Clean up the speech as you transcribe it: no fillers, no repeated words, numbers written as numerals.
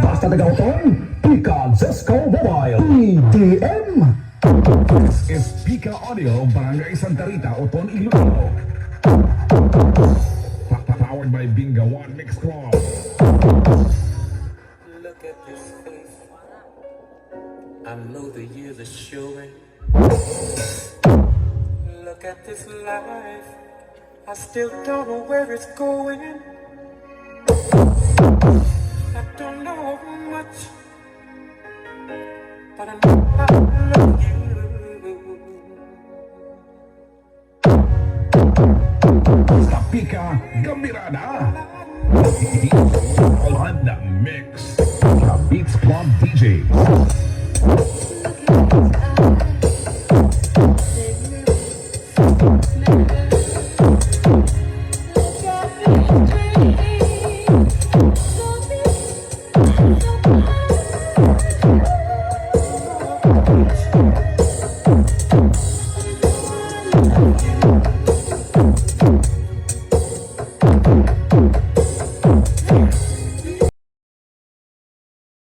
Basta nag-auton, Pika Zesco Mobile. EDM. This is Pika Audio, Barangay Santa Rita, Oton, Iloilo. Powered by D21 Mix Club. Look at this face. I know the years are showing. Look at this life. I still don't know where it's going.